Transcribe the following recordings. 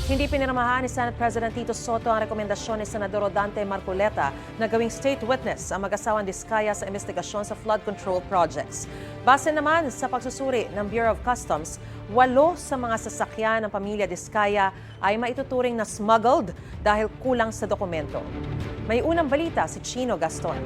Hindi pinirmahan ni Senate President Tito Soto ang rekomendasyon ni Senador Rodante Marcoleta na gawing state witness ang mag-asawang Diskaya sa investigasyon sa flood control projects. Base naman sa pagsusuri ng Bureau of Customs, 8 sa mga sasakyan ng pamilya Diskaya ay maituturing na smuggled dahil kulang sa dokumento. May unang balita si Chino Gaston.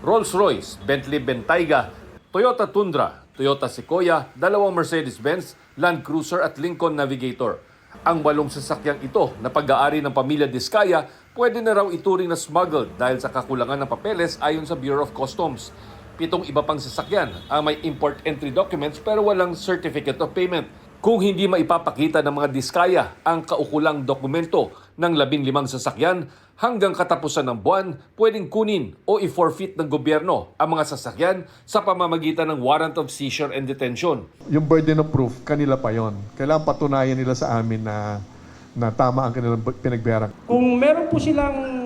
Rolls-Royce, Bentley Bentayga, Toyota Tundra, Toyota Sequoia, 2 Mercedes-Benz, Land Cruiser at Lincoln Navigator. Ang 8 sasakyang ito na pag-aari ng pamilya Diskaya pwede na raw ituring na smuggled dahil sa kakulangan ng papeles ayon sa Bureau of Customs. 7 iba pang sasakyan ang may import entry documents pero walang certificate of payment. Kung hindi maipapakita ng mga Diskaya ang kaukulang dokumento ng 15 sasakyan, hanggang katapusan ng buwan, pwedeng kunin o i-forfeit ng gobyerno ang mga sasakyan sa pamamagitan ng warrant of seizure and detention. Yung burden of proof, kanila pa yon. Kailangan patunayan nila sa amin na tama ang kanilang pinagbayaran. Kung meron po silang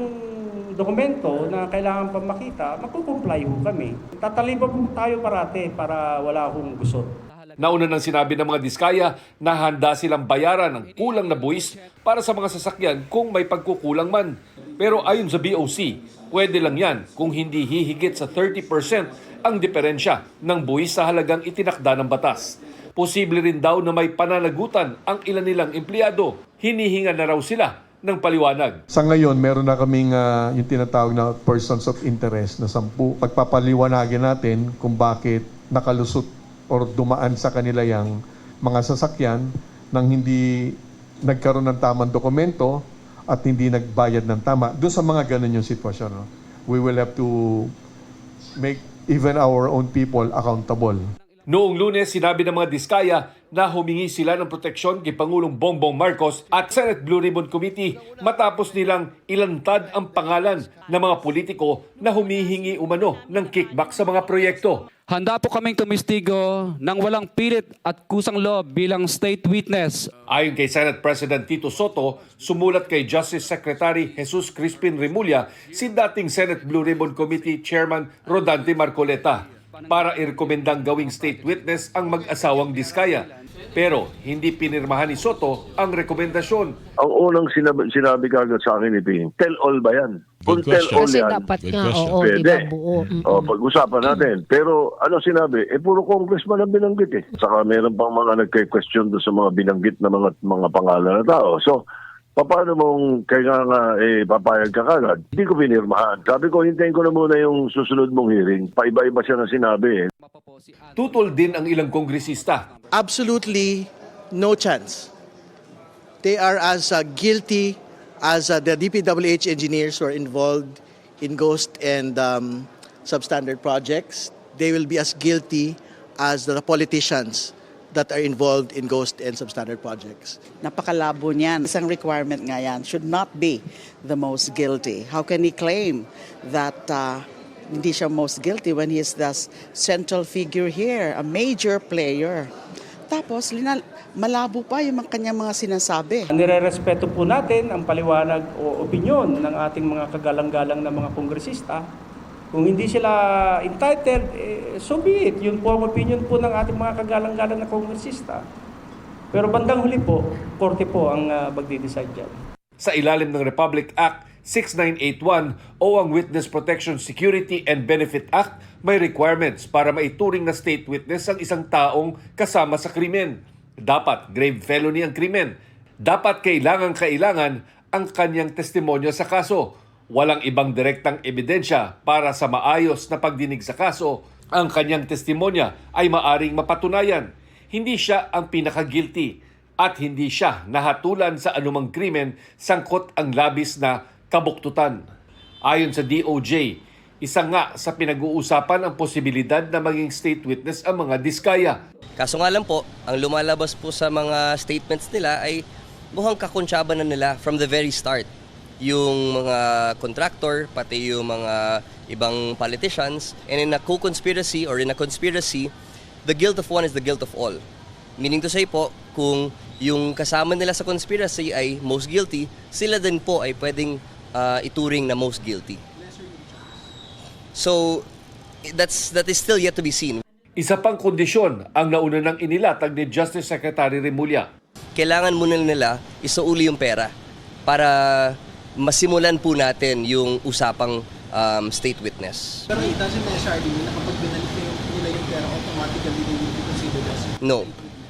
dokumento na kailangan pa makita, magkukumply ho kami. Tataliban po tayo parate para wala akong gusot. Nauna nang sinabi ng mga Diskaya na handa silang bayaran ng kulang na buwis para sa mga sasakyan kung may pagkukulang man. Pero ayon sa BOC, pwede lang yan kung hindi hihigit sa 30% ang diferensya ng buwis sa halagang itinakda ng batas. Posible rin daw na may pananagutan ang ilan nilang empleyado. Hinihinga na raw sila ng paliwanag. Sa ngayon, meron na kaming yung tinatawag na persons of interest na 10. Pagpapaliwanagin natin kung bakit nakalusot or dumaan sa kanila yung mga sasakyan nang hindi nagkaroon ng tamang dokumento at hindi nagbayad ng tama. Doon sa mga ganun yung sitwasyon, no? We will have to make even our own people accountable. Noong Lunes, sinabi ng mga Diskaya na humingi sila ng proteksyon kay Pangulong Bongbong Marcos at Senate Blue Ribbon Committee matapos nilang ilantad ang pangalan ng mga politiko na humihingi umano ng kickback sa mga proyekto. Handa po kaming tumistigo ng walang pilit at kusang loob bilang state witness. Ayon kay Senate President Tito Soto, sumulat kay Justice Secretary Jesus Crispin Remulla si dating Senate Blue Ribbon Committee Chairman Rodante Marcoleta para irekomendang gawing state witness ang mag-asawang Diskaya. Pero hindi pinirmahan ni Soto ang rekomendasyon. Ang unang sinabi kagad sa akin ni Ping, tell all ba yan? Kung tell all Kasi yan, dapat nga, oo, pwede. di ba buo? O, pag-usapan natin. Pero ano sinabi? Puro congressman ang binanggit eh. Saka meron pang mga nagka-question doon sa mga binanggit na mga pangalan na tao. So, paano mong kailangan papayag ka kagad? Hindi ko pinirmahan. Sabi ko, hintayin ko na muna yung susunod mong hearing. Paiba-iba siya na sinabi eh. Tutol din ang ilang kongresista. Absolutely no chance. They are as guilty as the DPWH engineers who are involved in ghost and substandard projects. They will be as guilty as the politicians that are involved in ghost and substandard projects. Napakalabo niyan. Isang requirement nga yan should not be the most guilty. How can he claim that hindi siya most guilty when he is the central figure here, a major player? Tapos, malabo pa yung kanyang mga sinasabi. Nire-respeto po natin ang paliwanag o opinyon ng ating mga kagalang-galang na mga kongresista. Kung hindi sila entitled, so be it. Yun po ang opinion po ng ating mga kagalang-galang na kongresista. Pero bandang huli po, korte po ang magdi-decide dyan. Sa ilalim ng Republic Act 6981 o ang Witness Protection Security and Benefit Act, may requirements para maituring na state witness ang isang taong kasama sa krimen. Dapat grave felony ang krimen. Dapat kailangan ang kanyang testimonya sa kaso. Walang ibang direktang ebidensya para sa maayos na pagdinig sa kaso. Ang kanyang testimonya ay maaring mapatunayan. Hindi siya ang pinaka-guilty at hindi siya nahatulan sa anumang krimen sangkot ang labis na kabuktutan. Ayon sa DOJ, isa nga sa pinag-uusapan ang posibilidad na maging state witness ang mga Diskaya. Kaso nga lang po, ang lumalabas po sa mga statements nila ay mukhang kakuntsaba na nila from the very start. Yung mga contractor, pati yung mga ibang politicians, and in a co-conspiracy or in a conspiracy, the guilt of one is the guilt of all. Meaning to say po, kung yung kasama nila sa conspiracy ay most guilty, sila din po ay pwedeng ituring na most guilty. So, that is still yet to be seen. Isa pang kondisyon ang nauna nang inilatag ni Justice Secretary Remulla. Kailangan muna nila isauli yung pera para masimulan po natin yung usapang state witness. Pero it doesn't necessarily mean na kapag binalik nila yung pera, automatically they will be considered as... No,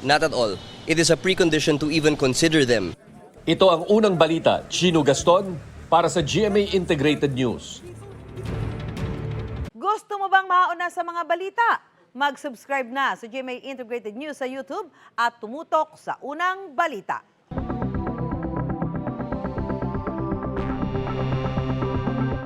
not at all. It is a precondition to even consider them. Ito ang unang balita, Chino Gaston, para sa GMA Integrated News. Gusto mo bang mauna sa mga balita? Mag-subscribe na sa GMA Integrated News sa YouTube at tumutok sa unang balita.